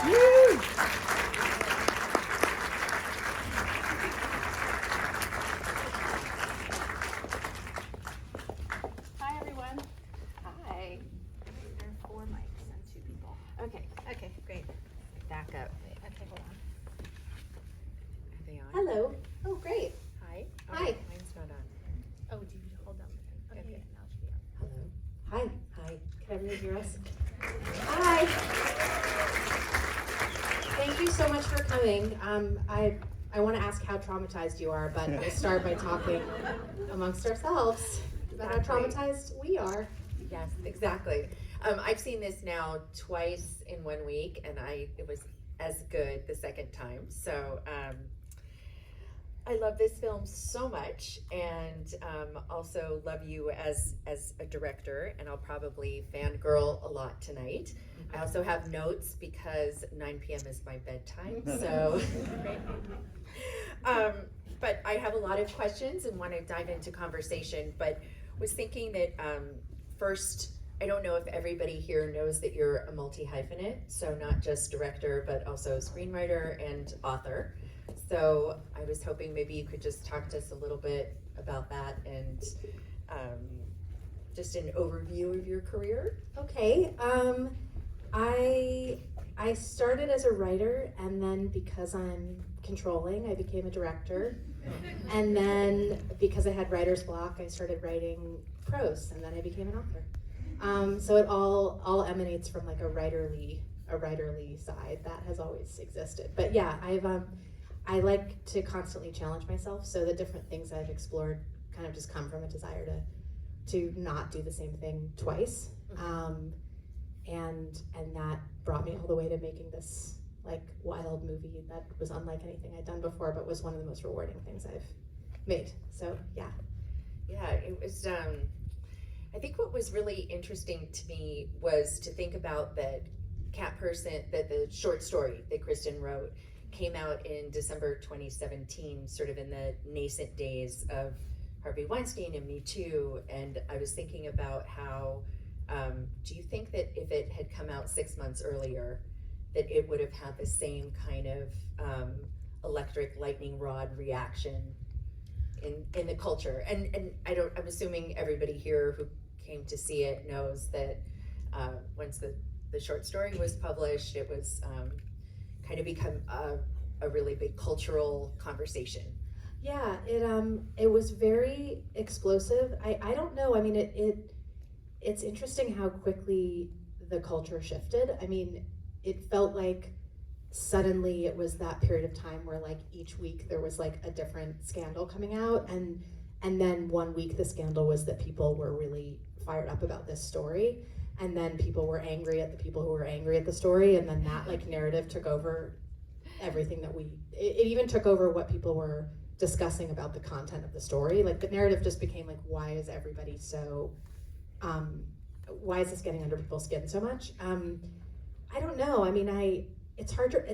Woo! Hi, everyone. Hi. There are 4 mics and 2 people. Okay, great. Back up. Okay, hold on. Are they on? Hello. Oh, great. Hi. Oh, Hi. Mine's not on. Oh, do you hold down the thing? Okay, Okay. now it should be on. Hello. Hi. Hi. Can everyone hear us? Hi. Thank you so much for coming. I want to ask how traumatized you are, but we'll start by talking amongst ourselves about how traumatized we are. Yes, exactly. I've seen this now twice in 1 week, and it was as good the second time. So I love this film so much, and also love you as a director, and I'll probably fangirl a lot tonight. I also have notes because 9 p.m. is my bedtime, so. But I have a lot of questions and want to dive into conversation, but was thinking that first, I don't know if everybody here knows that you're a multi-hyphenate, so not just director, but also screenwriter and author. So I was hoping maybe you could just talk to us a little bit about that and just an overview of your career. Okay. I started as a writer, and then because I'm controlling, I became a director. And then because I had writer's block, I started writing prose, and then I became an author. So it all emanates from like a writerly side that has always existed. But yeah, I like to constantly challenge myself. So the different things I've explored kind of just come from a desire to not do the same thing twice. And that brought me all the way to making this like wild movie that was unlike anything I'd done before, but was one of the most rewarding things I've made. So yeah. Yeah, it was, I think what was really interesting to me was to think about that the short story that Kristen wrote came out in December 2017, sort of in the nascent days of Harvey Weinstein and Me Too. And I was thinking about how, do you think that if it had come out 6 months earlier, that it would have had the same kind of electric lightning rod reaction in the culture? And I'm assuming everybody here who came to see it knows that once the short story was published, it was kind of become a really big cultural conversation. Yeah, it was very explosive. I don't know. I mean, it's interesting how quickly the culture shifted. I mean, it felt like suddenly it was that period of time where like each week there was like a different scandal coming out, and then 1 week the scandal was that people were really fired up about this story, and then people were angry at the people who were angry at the story, and then that like narrative took over everything that it even took over what people were discussing about the content of the story. Like the narrative just became like, why is everybody so why is this getting under people's skin so much? I don't know. I mean, it's hard to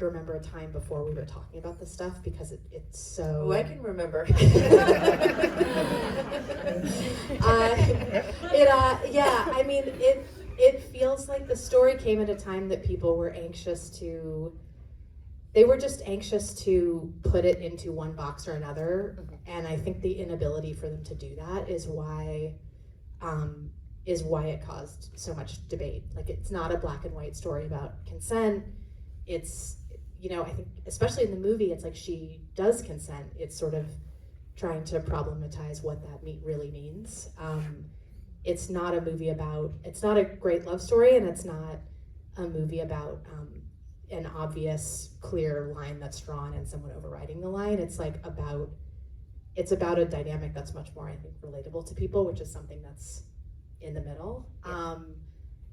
remember a time before we were talking about this stuff because it's so. Oh, I can remember. Yeah. I mean, it feels like the story came at a time that people were they were just anxious to put it into one box or another, and I think the inability for them to do that is why it caused so much debate. Like, it's not a black and white story about consent. It's, I think especially in the movie, it's like she does consent. It's sort of trying to problematize what that really means. It's not a great love story, and it's not a movie about an obvious, clear line that's drawn and someone overriding the line. It's about a dynamic that's much more, I think, relatable to people, which is something that's in the middle. Yeah.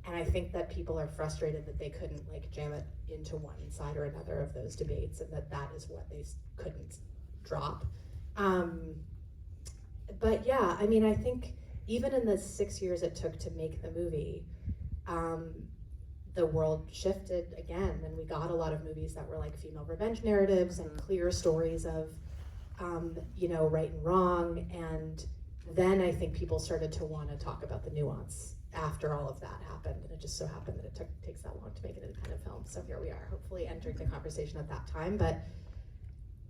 And I think that people are frustrated that they couldn't like jam it into one side or another of those debates, and that is what they couldn't drop. But yeah, I mean, I think even in the 6 years it took to make the movie, the world shifted again, and we got a lot of movies that were like female revenge narratives and clear stories of, right and wrong. And then I think people started to want to talk about the nuance after all of that happened, and it just so happened that it takes that long to make an independent film. So here we are, hopefully entering the conversation at that time. But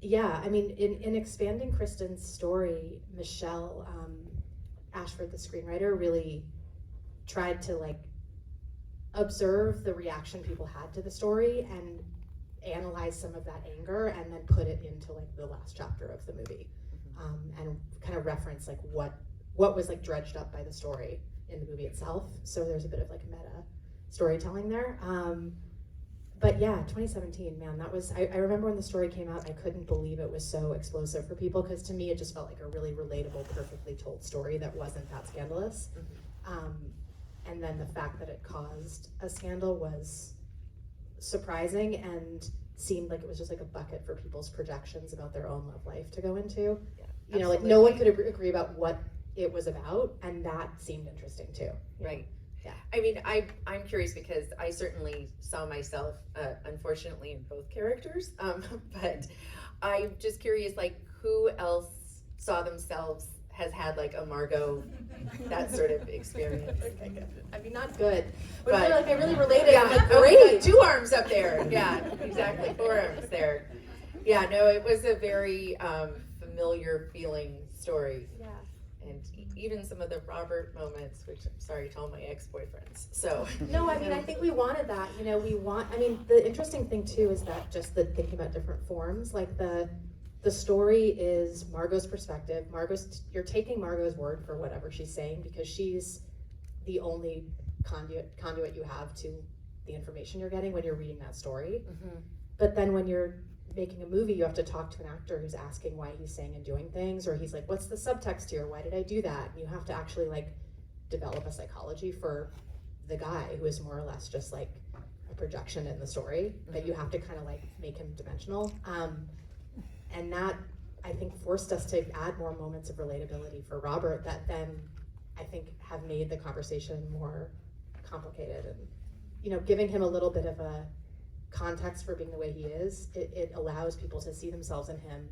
yeah, I mean, in expanding Kristen's story, Michelle Ashford, the screenwriter, really tried to like observe the reaction people had to the story and analyze some of that anger and then put it into like the last chapter of the movie, and kind of reference like what was like dredged up by the story in the movie itself. So there's a bit of like meta storytelling there. But yeah, 2017, man, that was, I remember when the story came out, I couldn't believe it was so explosive for people, because to me it just felt like a really relatable, perfectly told story that wasn't that scandalous. And then the fact that it caused a scandal was surprising and seemed like it was just like a bucket for people's projections about their own love life to go into. Yeah, you know, like no one could agree about what it was about, and that seemed interesting too. Right. Yeah. I mean, I'm curious because I certainly saw myself, unfortunately, in both characters. But I'm just curious, like, who else saw themselves has had like a Margot, that sort of experience? I mean, not good, but But- like I really related. Yeah, I'm like, oh, great. 2 arms up there. Yeah, exactly, 4 arms there. Yeah, no, it was a very familiar feeling story. Yeah. And even some of the Robert moments, which I'm sorry to all my ex-boyfriends. So No, I mean, I think we wanted that. You know, I mean, the interesting thing too is that just the thinking about different forms, like the story is Margot's perspective. You're taking Margot's word for whatever she's saying, because she's the only conduit you have to the information you're getting when you're reading that story. But then when you're making a movie, you have to talk to an actor who's asking why he's saying and doing things, or he's like, what's the subtext here? Why did I do that? And you have to actually like develop a psychology for the guy who is more or less just like a projection in the story, but you have to kind of like make him dimensional. And that, I think, forced us to add more moments of relatability for Robert that then I think have made the conversation more complicated. And, you know, giving him a little bit of a context for being the way he is, it allows people to see themselves in him.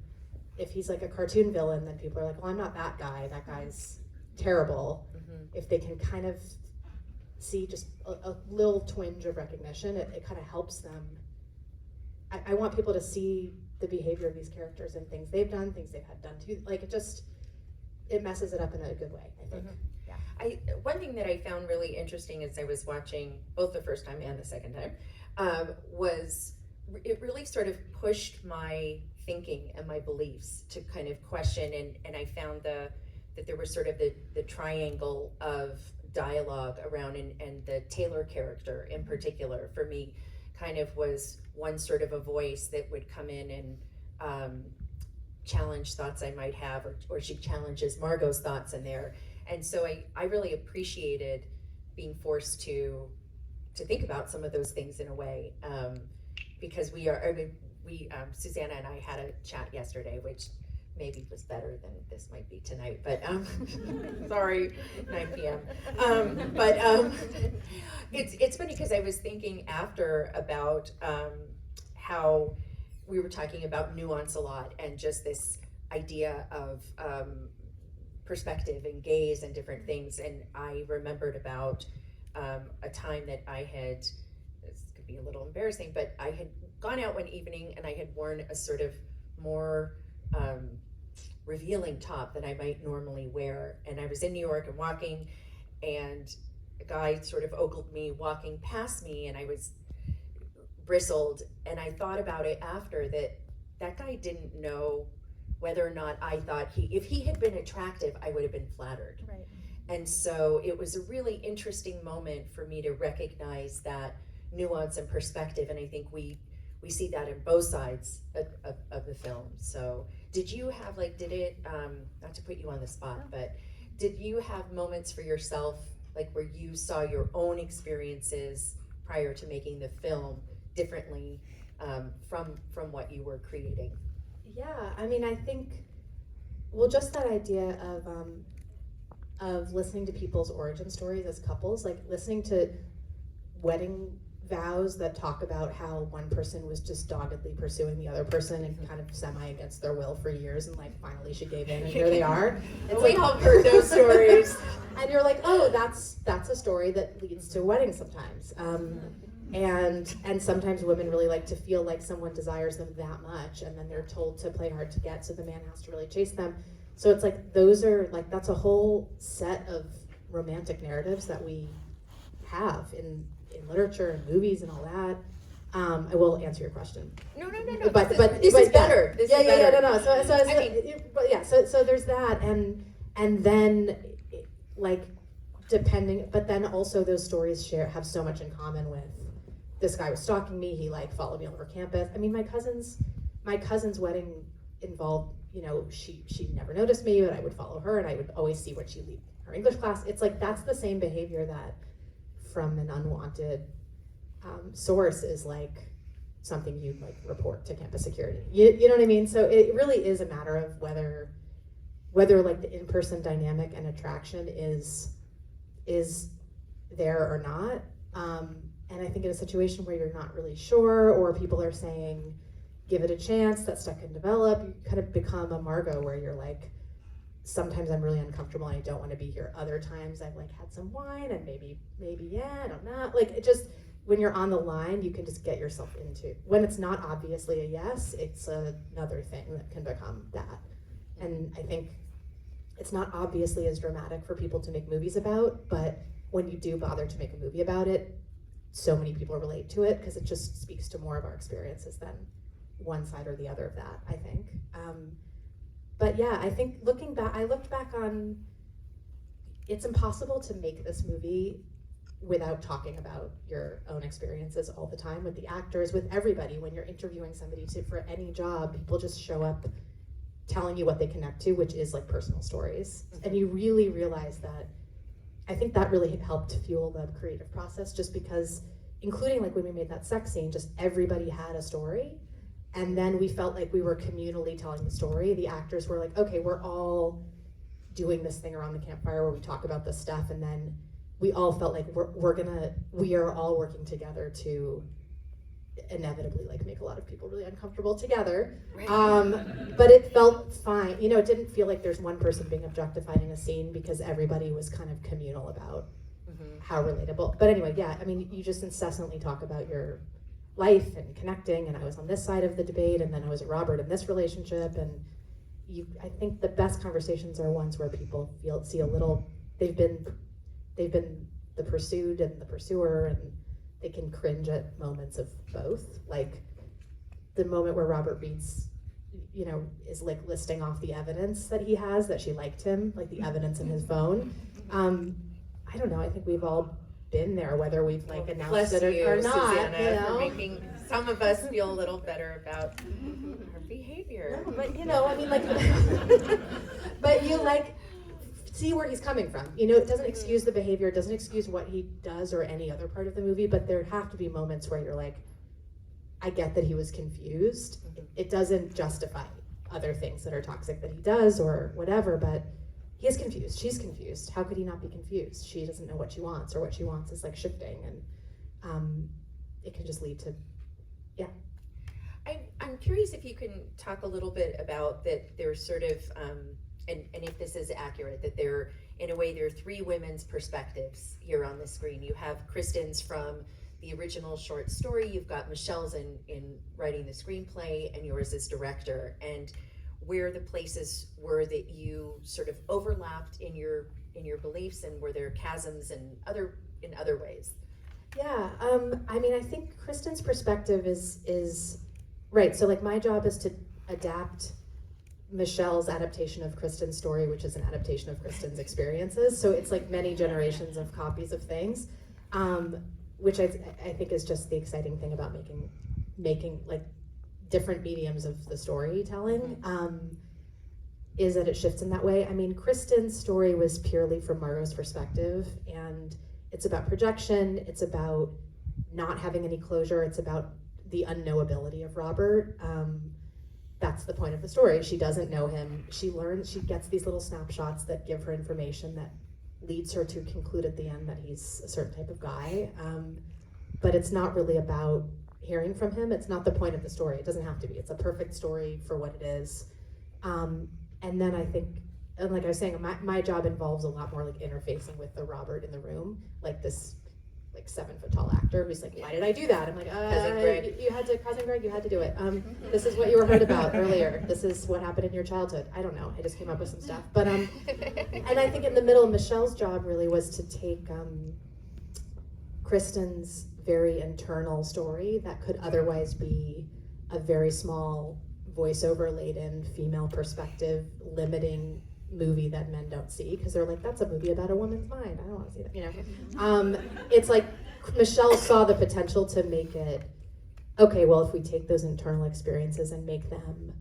If he's like a cartoon villain, then people are like, well, I'm not that guy. That guy's terrible. If they can kind of see just a little twinge of recognition, it kind of helps them. I want people to see the behavior of these characters and things they've done, things they've had done too. Like it messes it up in a good way, I think. One thing that I found really interesting as I was watching both the first time and the second time, was it really sort of pushed my thinking and my beliefs to kind of question, and I found that there was sort of the triangle of dialogue around, and the Taylor character in particular for me kind of was one sort of a voice that would come in and challenge thoughts I might have, or she challenges Margot's thoughts in there. And so I really appreciated being forced to think about some of those things in a way, because Susanna and I had a chat yesterday, which maybe was better than this might be tonight, but sorry, 9 p.m. It's funny because I was thinking after about how we were talking about nuance a lot, and just this idea of perspective and gaze and different things, and I remembered about a time that I had, this could be a little embarrassing, but I had gone out one evening and I had worn a sort of more revealing top than I might normally wear, and I was in New York and walking, and a guy sort of ogled me walking past me, and I was bristled, and I thought about it after that guy didn't know whether or not I thought if he had been attractive, I would have been flattered. Right. And so it was a really interesting moment for me to recognize that nuance and perspective, and I think we see that in both sides of the film. So did you have not to put you on the spot, but did you have moments for yourself like where you saw your own experiences prior to making the film differently from what you were creating? Yeah, I mean, I think, well, just that idea of listening to people's origin stories as couples, like listening to wedding vows that talk about how one person was just doggedly pursuing the other person and kind of semi against their will for years, and like finally she gave in and here they are. It's We all heard those stories. And you're like, oh, that's a story that leads to weddings sometimes. And sometimes women really like to feel like someone desires them that much, and then they're told to play hard to get, so the man has to really chase them. So it's like, that's a whole set of romantic narratives that we have in literature and movies and all that. I will answer your question. No. But This is better. So there's that, and then like depending, but then also those stories have so much in common with, this guy was stalking me, he like followed me all over campus. I mean, my cousin's wedding involved, she never noticed me, but I would follow her and I would always see what she lead her English class. It's like, that's the same behavior that from an unwanted source is like something you'd like report to campus security. You know what I mean? So it really is a matter of whether like the in-person dynamic and attraction is there or not. And I think in a situation where you're not really sure, or people are saying, give it a chance, that stuff can develop, you kind of become a Margot where you're like, sometimes I'm really uncomfortable and I don't want to be here. Other times I've like had some wine and maybe yeah, I don't know. Like it just, when you're on the line, you can just get yourself into, when it's not obviously a yes, it's another thing that can become that. And I think it's not obviously as dramatic for people to make movies about, but when you do bother to make a movie about it, so many people relate to it because it just speaks to more of our experiences than one side or the other of that, I think. But yeah, I think I looked back on, it's impossible to make this movie without talking about your own experiences all the time with the actors, with everybody. When you're interviewing somebody for any job, people just show up telling you what they connect to, which is like personal stories. And you really realize that. I think that really helped fuel the creative process, just because, including like when we made that sex scene, just everybody had a story. And then we felt like we were communally telling the story. The actors were like, okay, we're all doing this thing around the campfire where we talk about this stuff. And then we all felt like we are all working together to inevitably like make a lot of people really uncomfortable together. Right. But it felt fine. It didn't feel like there's one person being objectified in a scene because everybody was kind of communal about how relatable. But anyway, yeah, I mean, you just incessantly talk about your life and connecting, and I was on this side of the debate, and then I was with Robert in this relationship, and I think the best conversations are ones where people see a little, they've been the pursued and the pursuer, and they can cringe at moments of both. Like the moment where Robert reads, is like listing off the evidence that he has that she liked him, like the evidence in his phone. I don't know, I think we've all been there, whether we've like announced it or not. Susanna, for making some of us feel a little better about our behavior. No, but I mean, like, but you like see where he's coming from. It doesn't excuse the behavior, it doesn't excuse what he does or any other part of the movie, but there have to be moments where you're like, I get that he was confused. It doesn't justify other things that are toxic that he does or whatever, but he is confused. She's confused. How could he not be confused? She doesn't know what she wants, or what she wants is like shifting, and it can just lead to, yeah. I'm curious if you can talk a little bit about that there's sort of, and if this is accurate, that there are three women's perspectives here on the screen. You have Kristen's from the original short story, you've got Michelle's in writing the screenplay, and yours as director, and where the places were that you sort of overlapped in your beliefs, and were there chasms in other ways? Yeah, I mean, I think Kristen's perspective is right. So like my job is to adapt Michelle's adaptation of Kristen's story, which is an adaptation of Kristen's experiences. So it's like many generations of copies of things, which I think is just the exciting thing about making like different mediums of the storytelling, is that it shifts in that way. I mean, Kristen's story was purely from Margot's perspective, and it's about projection, it's about not having any closure, it's about the unknowability of Robert. That's the point of the story. She doesn't know him. She gets these little snapshots that give her information that leads her to conclude at the end that he's a certain type of guy. but it's not really about hearing from him. It's not the point of the story. It doesn't have to be. It's a perfect story for what it is. And then I think, and like I was saying, my job involves a lot more like interfacing with the Robert in the room, like this like 7-foot tall actor who's like, why did I do that? I'm like, Cousin Greg. Cousin Greg, you had to do it. This is what you were heard about earlier. This is what happened in your childhood. I don't know. I just came up with some stuff. But and I think in the middle, Michelle's job really was to take Kristen's very internal story that could otherwise be a very small voiceover laden female perspective limiting movie that men don't see because they're like, that's a movie about a woman's mind. I don't want to see that, you know. It's like Michelle saw the potential to make it, okay, well, if we take those internal experiences and make them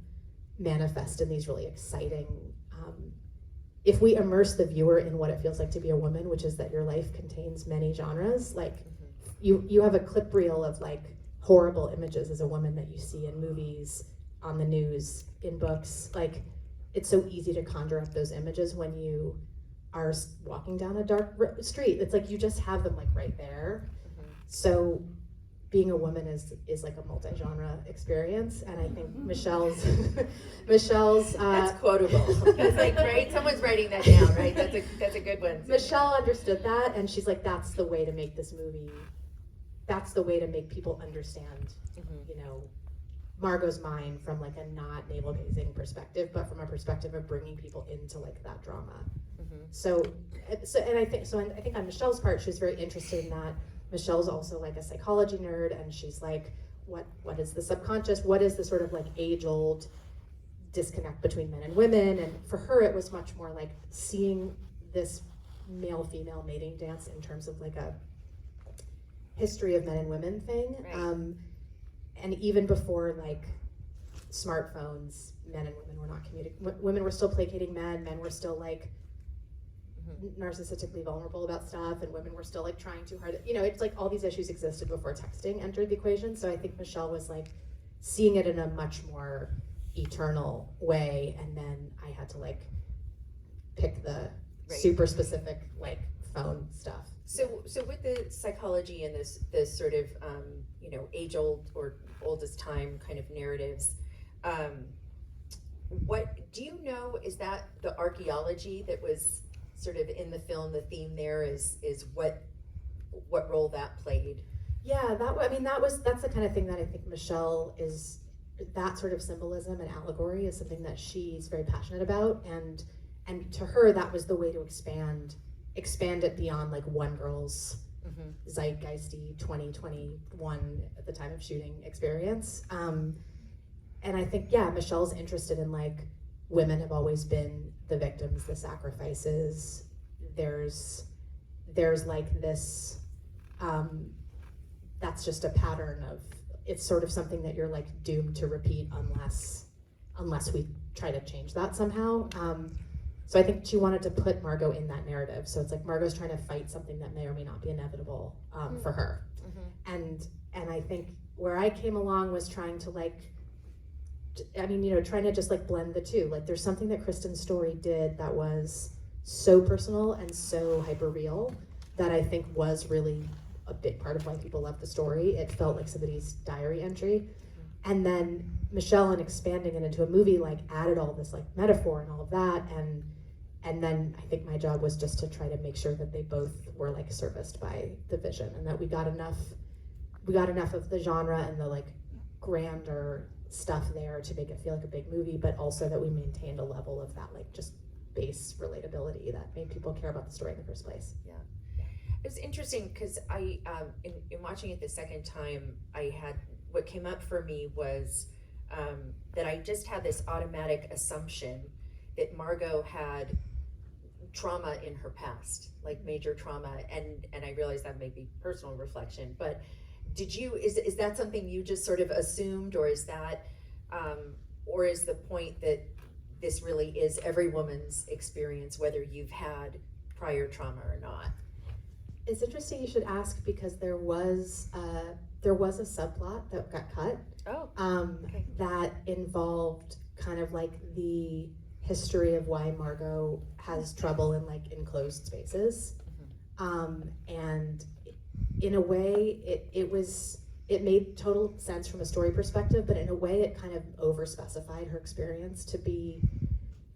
manifest in these really exciting, if we immerse the viewer in what it feels like to be a woman, which is that your life contains many genres, like you have a clip reel of like horrible images as a woman that you see in movies, on the news, in books, like it's so easy to conjure up those images when you are walking down a dark street. It's like you just have them like right there. So being a woman is like a multi-genre experience, and I think Michelle's that's quotable. It's like, right, someone's writing that down, right? That's a good one. Michelle understood that, and she's like, that's the way to make this movie. That's the way to make people understand, you know, Margot's mind from like a not navel-gazing perspective, but from a perspective of bringing people into like that drama. So I think on Michelle's part, she was very interested in that. Michelle's also like a psychology nerd, and she's like, what is the subconscious? What is the sort of like age-old disconnect between men and women? And for her, it was much more like seeing this male-female mating dance in terms of like a history of men and women thing. Right. And even before like smartphones, men and women were not communicating. Women were still placating men were still like narcissistically vulnerable about stuff, and women were still like trying too hard. You know, it's like all these issues existed before texting entered the equation. So I think Michelle was like seeing it in a much more eternal way, and then I had to like pick the super specific like phone stuff. So with the psychology and this sort of you know, age-old or oldest time kind of narratives, what do you know, is that the archaeology that was sort of in the film, the theme there is what role that played? Yeah, that's the kind of thing that I think Michelle is, that sort of symbolism and allegory is something that she's very passionate about, and to her that was the way to expand it beyond like one girl's zeitgeisty 2021 at the time of shooting experience. And I think, yeah, Michelle's interested in like women have always been the victims, the sacrifices. There's like this, that's just a pattern of, it's sort of something that you're like doomed to repeat unless we try to change that somehow. So I think she wanted to put Margot in that narrative. So it's like Margot's trying to fight something that may or may not be inevitable for her. And I think where I came along was trying to like, I mean, you know, trying to just like blend the two. Like there's something that Kristen's story did that was so personal and so hyper real that I think was really a big part of why people love the story. It felt like somebody's diary entry. And then Michelle, in expanding it into a movie, like added all this like metaphor and all of that, and then I think my job was just to try to make sure that they both were like serviced by the vision, and that we got enough of the genre and the like grander stuff there to make it feel like a big movie, but also that we maintained a level of that like just base relatability that made people care about the story in the first place. Yeah. It was interesting because I, in watching it the second time, what came up for me was that I just had this automatic assumption that Margot had trauma in her past, like major trauma, and I realized that may be personal reflection, but is that something you just sort of assumed, or is that, or is the point that this really is every woman's experience, whether you've had prior trauma or not? It's interesting you should ask, because there was a subplot that got cut. Okay. That involved kind of like the history of why Margot has trouble in like enclosed spaces. And in a way, it made total sense from a story perspective, but in a way it kind of over-specified her experience to be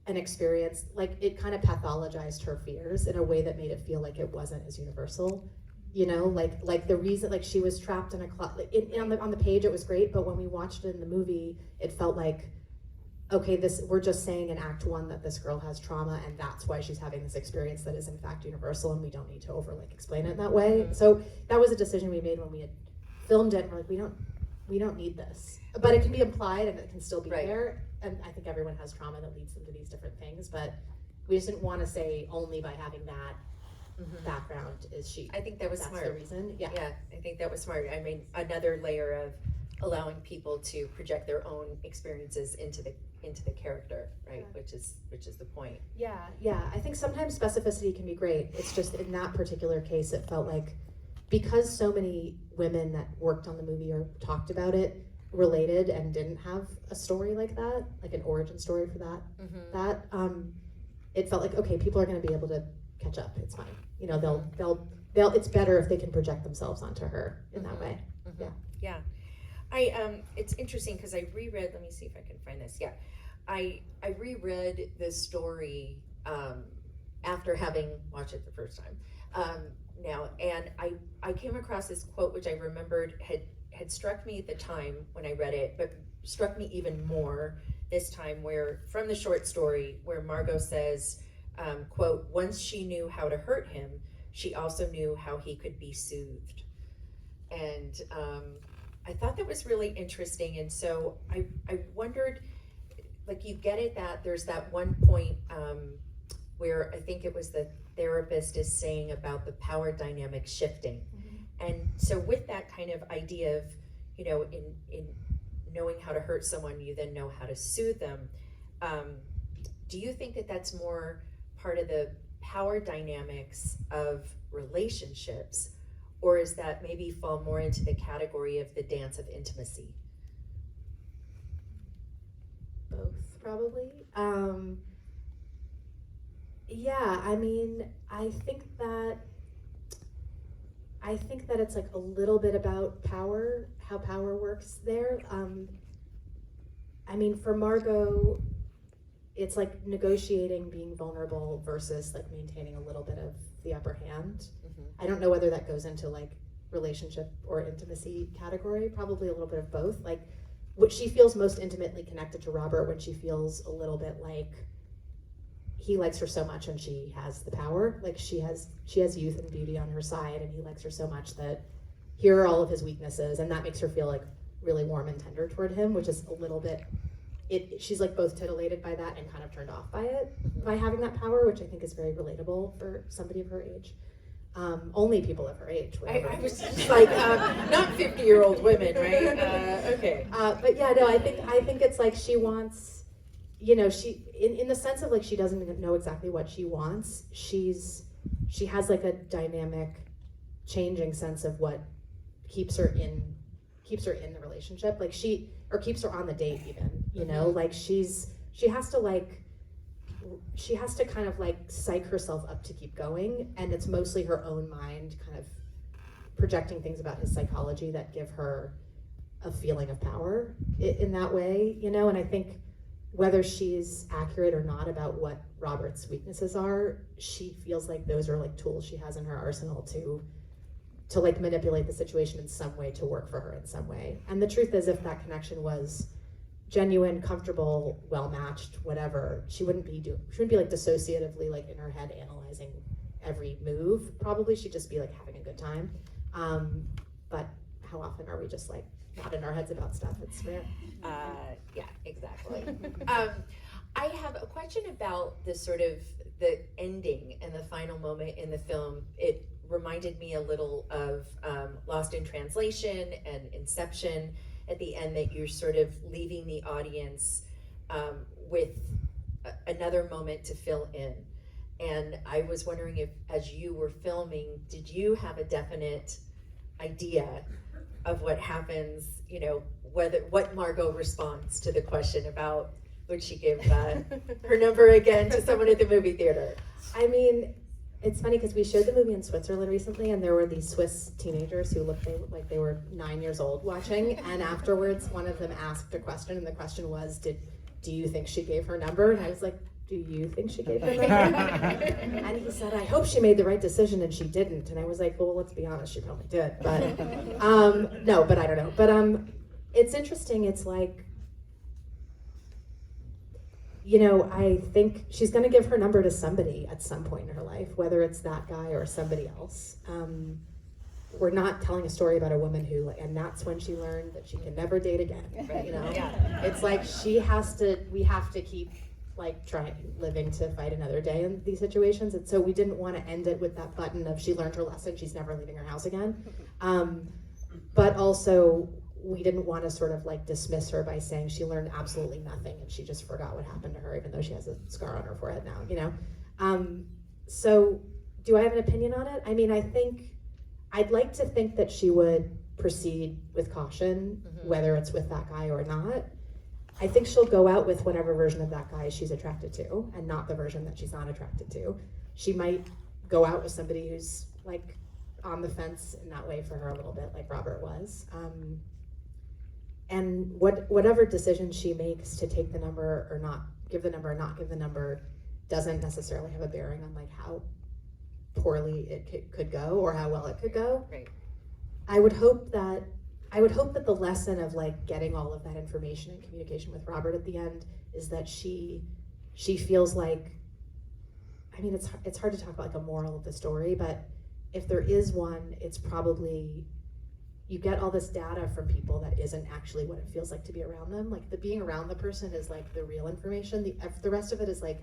an experience, like it kind of pathologized her fears in a way that made it feel like it wasn't as universal. You know, like the reason, like she was trapped in a closet, on the page it was great, but when we watched it in the movie, it felt like, okay, we're just saying in Act 1 that this girl has trauma and that's why she's having this experience that is in fact universal, and we don't need to explain it in that way. Mm-hmm. So that was a decision we made when we had filmed it, and we're like, we don't need this. But it can be implied and it can still be there, and I think everyone has trauma that leads them to these different things, but we just didn't want to say only by having that background is she. I think that was that's smart. The reason. Yeah, I think that was smart. I mean, another layer of allowing people to project their own experiences into the character, right? Yeah. Which is the point. Yeah. I think sometimes specificity can be great. It's just in that particular case, it felt like because so many women that worked on the movie or talked about it related and didn't have a story like that, like an origin story for that. It felt like, okay, people are going to be able to catch up. It's fine. You know, they'll. It's better if they can project themselves onto her in that way. Yeah. It's interesting because I reread. Let me see if I can find this. Yeah, I reread the story after having watched it the first time now, and I came across this quote which I remembered had struck me at the time when I read it, but struck me even more this time, where from the short story where Margot says, quote, "Once she knew how to hurt him, she also knew how he could be soothed." And I thought that was really interesting, and so I wondered, like, you get it that there's that one point where I think it was the therapist is saying about the power dynamic shifting. And so with that kind of idea of, you know, in knowing how to hurt someone, you then know how to soothe them. Do you think that that's more part of the power dynamics of relationships, or is that maybe fall more into the category of the dance of intimacy? Both, probably. Yeah, I mean, I think that it's like a little bit about power, how power works there. I mean, for Margot, it's like negotiating being vulnerable versus like maintaining a little bit of the upper hand. I don't know whether that goes into like relationship or intimacy category, probably a little bit of both. Like, what she feels most intimately connected to Robert when she feels a little bit like he likes her so much and she has the power. Like she has youth and beauty on her side, and he likes her so much that here are all of his weaknesses, and that makes her feel like really warm and tender toward him, which is a little bit, she's like both titillated by that and kind of turned off by it, by having that power, which I think is very relatable for somebody of her age. Only people of her age. I was just like, not 50-year-old women, right? Okay. But yeah, no, I think it's like she wants, you know, she in the sense of like she doesn't know exactly what she wants. She has like a dynamic, changing sense of what keeps her in the relationship. Like keeps her on the date even. You know, like she has to kind of like psych herself up to keep going, and it's mostly her own mind kind of projecting things about his psychology that give her a feeling of power in that way, you know. And I think whether she's accurate or not about what Robert's weaknesses are, she feels like those are like tools she has in her arsenal to like manipulate the situation in some way to work for her in some way. And the truth is, if that connection was genuine, comfortable, well-matched, whatever, she wouldn't be like dissociatively like in her head analyzing every move. Probably she'd just be like having a good time. But how often are we just like not in our heads about stuff? It's rare. Yeah, exactly. I have a question about the sort of the ending and the final moment in the film. It reminded me a little of Lost in Translation and Inception at the end, that you're sort of leaving the audience with another moment to fill in. And I was wondering if, as you were filming, did you have a definite idea of what happens, you know, what Margot responds to the question about would she give her number again to someone at the movie theater? I mean, It's funny because we showed the movie in Switzerland recently, and there were these Swiss teenagers who looked like they were 9 years old watching. And afterwards, one of them asked a question, and the question was, "Do you think she gave her number?" And I was like, "Do you think she gave her number?" And he said, "I hope she made the right decision," and she didn't. And I was like, "Well, let's be honest, she probably did." But no, but I don't know. But it's interesting. It's like, you know, I think she's going to give her number to somebody at some point in her life, whether it's that guy or somebody else. We're not telling a story about a woman who, and that's when she learned that she can never date again. Right? You know, it's like we have to keep like trying, living to fight another day in these situations. And so we didn't want to end it with that button of she learned her lesson, she's never leaving her house again. But also, we didn't want to sort of like dismiss her by saying she learned absolutely nothing and she just forgot what happened to her, even though she has a scar on her forehead now, you know? So do I have an opinion on it? I mean, I'd like to think that she would proceed with caution, whether it's with that guy or not. I think she'll go out with whatever version of that guy she's attracted to and not the version that she's not attracted to. She might go out with somebody who's like on the fence in that way for her a little bit, like Robert was. And whatever decision she makes to take the number or not give the number or not give the number doesn't necessarily have a bearing on like how poorly it could go or how well it could go. Right. I would hope that the lesson of like getting all of that information and communication with Robert at the end is that she feels like, I mean, it's hard to talk about like a moral of the story, but if there is one, it's probably you get all this data from people that isn't actually what it feels like to be around them. Like the being around the person is like the real information. The rest of it is like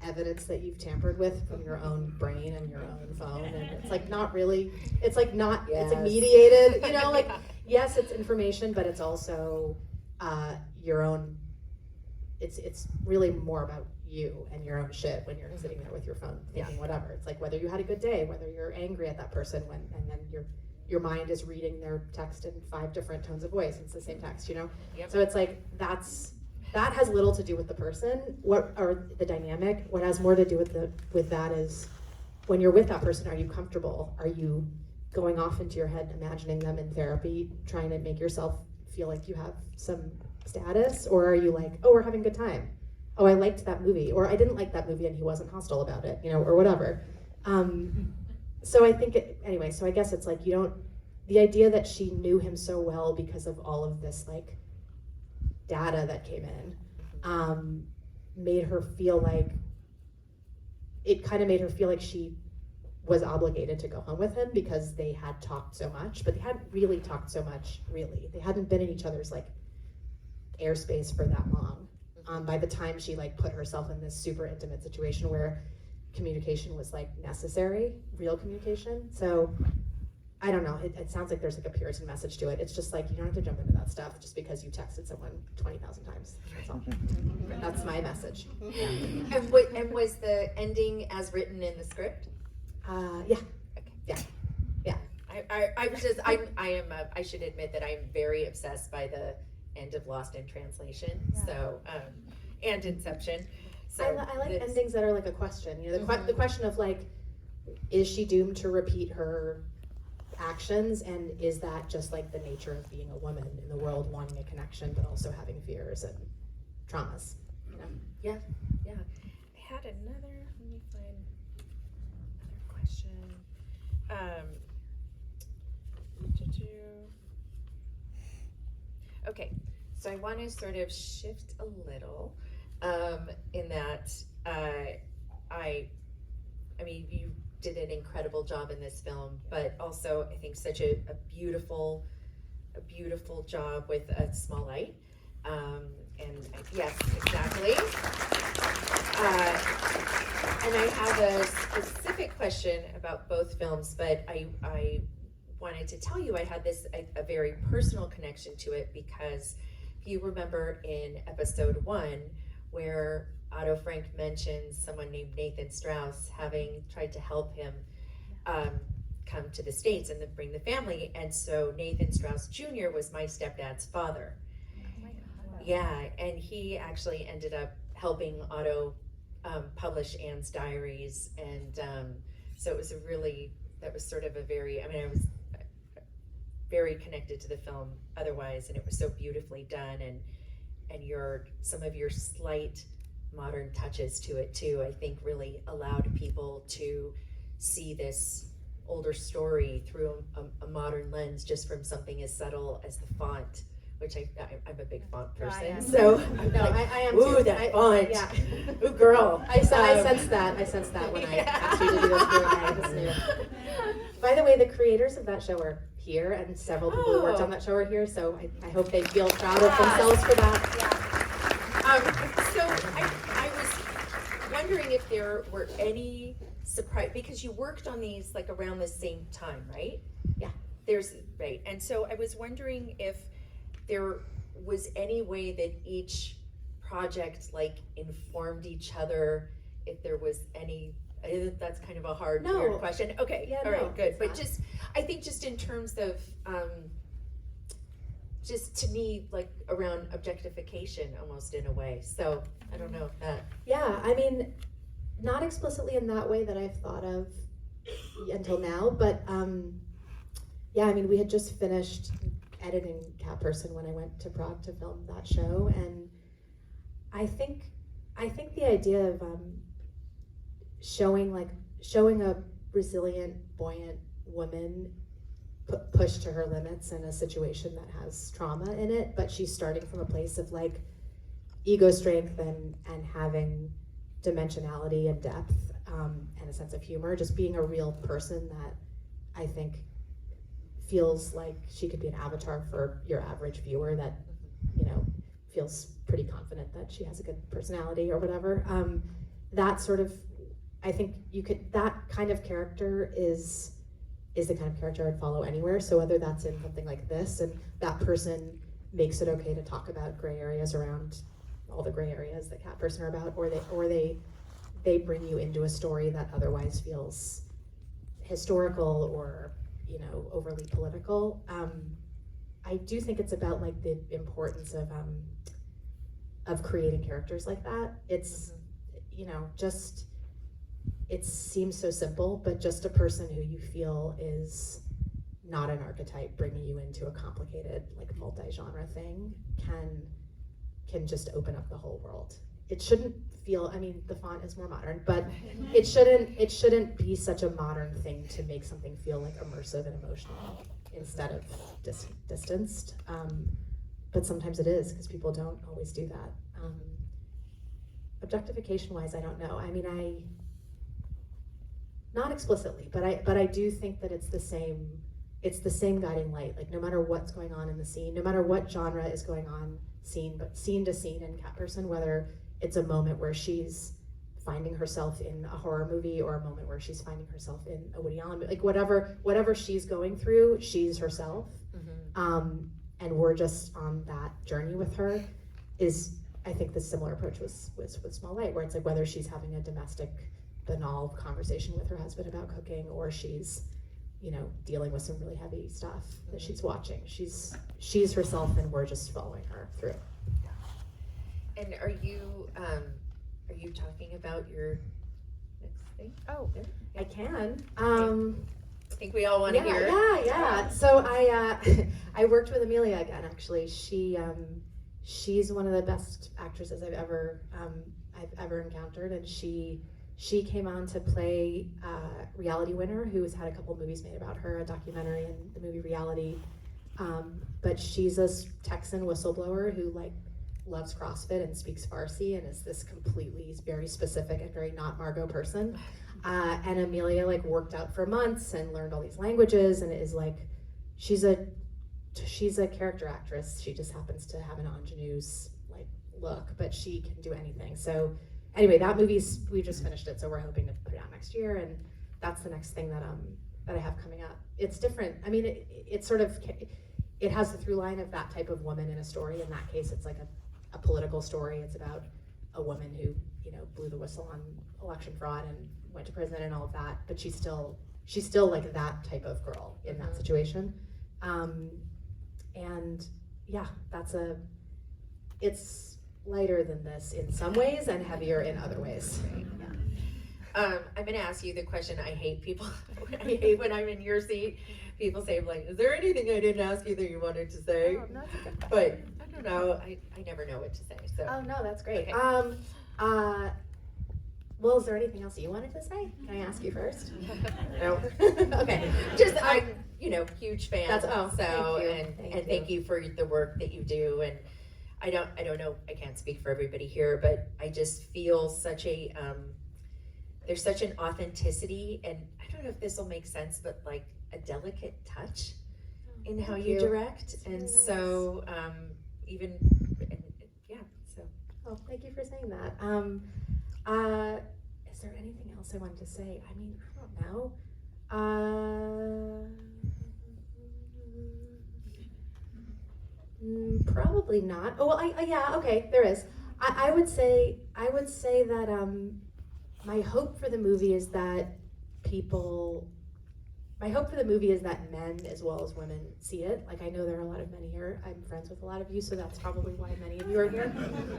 evidence that you've tampered with from your own brain and your own phone, and it's like not really. It's like not. Yes. It's like mediated. You know, like yes, it's information, but it's also your own. It's really more about you and your own shit when you're sitting there with your phone thinking whatever. It's like whether you had a good day, whether you're angry at that person and then your mind is reading their text in 5 different tones of voice. It's the same text, you know? Yep. So it's like that has little to do with the person or the dynamic. What has more to do with that is when you're with that person, are you comfortable? Are you going off into your head, imagining them in therapy, trying to make yourself feel like you have some status? Or are you like, oh, we're having a good time. Oh, I liked that movie, or I didn't like that movie and he wasn't hostile about it, you know, or whatever. So I think anyway, so I guess it's like the idea that she knew him so well because of all of this like data that came in, made her feel like, it kind of made her feel like she was obligated to go home with him because they had talked so much, but they hadn't really talked so much, really. They hadn't been in each other's like airspace for that long. By the time she like put herself in this super intimate situation where communication was like necessary, real communication. So I don't know, it sounds like there's like a Puritan message to it. It's just like, you don't have to jump into that stuff just because you texted someone 20,000 times. That's all. That's my message. Yeah. And was the ending as written in the script? Yeah. Okay. Yeah. I should admit that I'm very obsessed by the end of Lost in Translation. Yeah. So, and Inception. So I like endings that are like a question. You know, the question of like, is she doomed to repeat her actions, and is that just like the nature of being a woman in the world, wanting a connection but also having fears and traumas? You know? Yeah. I had another. Let me find another question. Okay, so I want to sort of shift a little in that I mean, you did an incredible job in this film, but also I think such a beautiful job with a small light. Yes, exactly. And I have a specific question about both films, but I wanted to tell you I had a very personal connection to it because if you remember in episode 1 where Otto Frank mentions someone named Nathan Strauss having tried to help him come to the States and then bring the family, and so Nathan Strauss Jr. was my stepdad's father. Oh my God. Yeah, and he actually ended up helping Otto publish Anne's diaries and So it was that was sort of a very, I mean, I was very connected to the film otherwise, and it was so beautifully done, and some of your slight modern touches to it too, I think really allowed people to see this older story through a modern lens, just from something as subtle as the font, which I'm a big font person, so I'm I am ooh, too. that font, Yeah. ooh, girl. I sensed that when I asked you to do this Q&A. I just knew. By the way, the creators of that show are here, and several people who worked on that show are here, so I hope they feel proud of themselves for that. So I was wondering if there were any surprise, because you worked on these like around the same time, right? Yeah. Right, and so I was wondering if there was any way that each project like informed each other, if there was any. That's kind of a hard, weird question. Okay, yeah, all right, no, good. But just, I think just in terms of, just to me, like around objectification almost in a way. So I don't know if that. Yeah, I mean, not explicitly in that way that I've thought of until now, but yeah, I mean, we had just finished editing Cat Person when I went to Prague to film that show, and I think the idea of showing a resilient, buoyant woman pushed to her limits in a situation that has trauma in it, but she's starting from a place of like ego strength and having dimensionality and depth and a sense of humor, just being a real person that I think feels like she could be an avatar for your average viewer that, you know, feels pretty confident that she has a good personality or whatever. That sort of, I think that kind of character is the kind of character I'd follow anywhere. So whether that's in something like this, and that person makes it okay to talk about gray areas around all the gray areas that Cat Person are about, or they bring you into a story that otherwise feels historical or, you know, overly political. I do think it's about like the importance of creating characters like that. It's, you know, just, it seems so simple, but just a person who you feel is not an archetype bringing you into a complicated, like multi-genre thing can just open up the whole world. It shouldn't feel, I mean, the font is more modern, but it shouldn't be such a modern thing to make something feel like immersive and emotional instead of distanced. But sometimes it is, because people don't always do that. Objectification-wise, I don't know. I mean, not explicitly, but I do think that it's the same guiding light. Like, no matter what's going on in the scene, no matter what genre is going on scene to scene in Cat Person, whether it's a moment where she's finding herself in a horror movie or a moment where she's finding herself in a Woody Allen movie, like whatever she's going through, she's herself. And we're just on that journey with her. Is, I think, the similar approach was with Small Light, where it's like whether she's having a domestic banal conversation with her husband about cooking, or she's, you know, dealing with some really heavy stuff that she's watching. She's herself, and we're just following her through. And are you talking about your next thing? Oh, I can. I think we all want to hear. Yeah. So I worked with Amelia again. Actually, she's one of the best actresses I've ever encountered, and she came on to play Reality Winner, who has had a couple movies made about her, a documentary and the movie Reality. But she's a Texan whistleblower who like loves CrossFit and speaks Farsi and is this completely very specific and very not Margot person. And Amelia like worked out for months and learned all these languages, and is like, she's a character actress. She just happens to have an ingenue's like look, but she can do anything. So anyway, that we just finished it, so we're hoping to put it out next year, and that's the next thing that I have coming up. It's different. I mean, it sort of, it has the through line of that type of woman in a story. In that case, it's like a political story. It's about a woman who, you know, blew the whistle on election fraud and went to prison and all of that, but she's still like that type of girl in that situation. And yeah, it's lighter than this in some ways and heavier in other ways. I'm going to ask you the question I hate I hate when I'm in your seat. People say, like, is there anything I didn't ask you that you wanted to say? Oh, no, that's a good question. But I don't know. I never know what to say. So. Oh, no, that's great. Okay. Well, is there anything else you wanted to say? Can I ask you first? No. Okay. Just, I'm, huge fan. That's, so, thank you. thank you for the work that you do. And I don't know, I can't speak for everybody here, but I just feel such a, there's such an authenticity, and I don't know if this will make sense, but like a delicate touch in how you direct. That's and really so, so. Oh, thank you for saying that. Is there anything else I wanted to say? I mean, I don't know. Probably not. Oh, well, yeah, okay, there is. I would say that my hope for the movie is that men as well as women see it. Like, I know there are a lot of men here. I'm friends with a lot of you, so that's probably why many of you are here.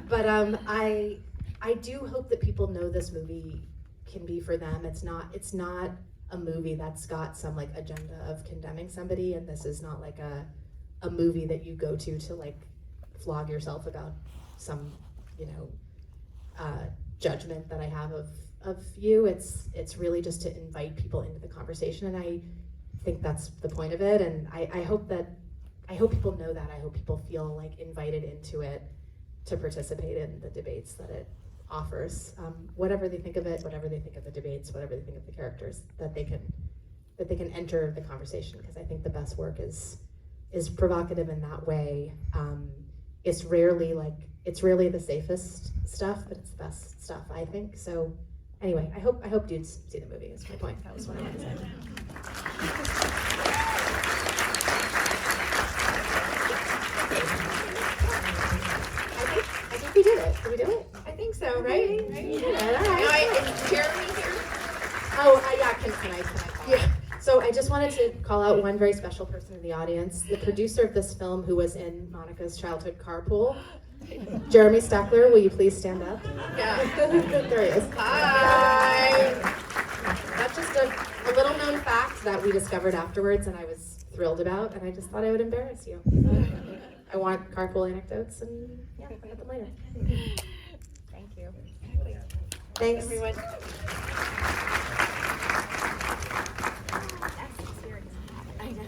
But I do hope that people know this movie can be for them. It's not a movie that's got some like agenda of condemning somebody, and this is not like a movie that you go to like flog yourself about some judgment that I have of you. It's really just to invite people into the conversation, and I think that's the point of it. And I hope people know that. I hope people feel like invited into it to participate in the debates that it offers. Whatever they think of it, whatever they think of the debates, whatever they think of the characters, that they can enter the conversation, because I think the best work is provocative in that way. It's rarely the safest stuff, but it's the best stuff, I think. So anyway, I hope dudes see the movie, is my point. That was what I wanted to say. I think we did it. Did we do it? I think so, right? We did it. All right. Is Jeremy here? Oh, yeah, can I call? Yeah. So I just wanted to call out one very special person in the audience, the producer of this film who was in Monica's childhood carpool. Jeremy Steckler, will you please stand up? Yeah. There he is. Hi. That's just a little known fact that we discovered afterwards, and I was thrilled about, and I just thought I would embarrass you. I want carpool anecdotes, and yeah, I got them later. Thank you. Thanks, Everyone. That's serious. I know.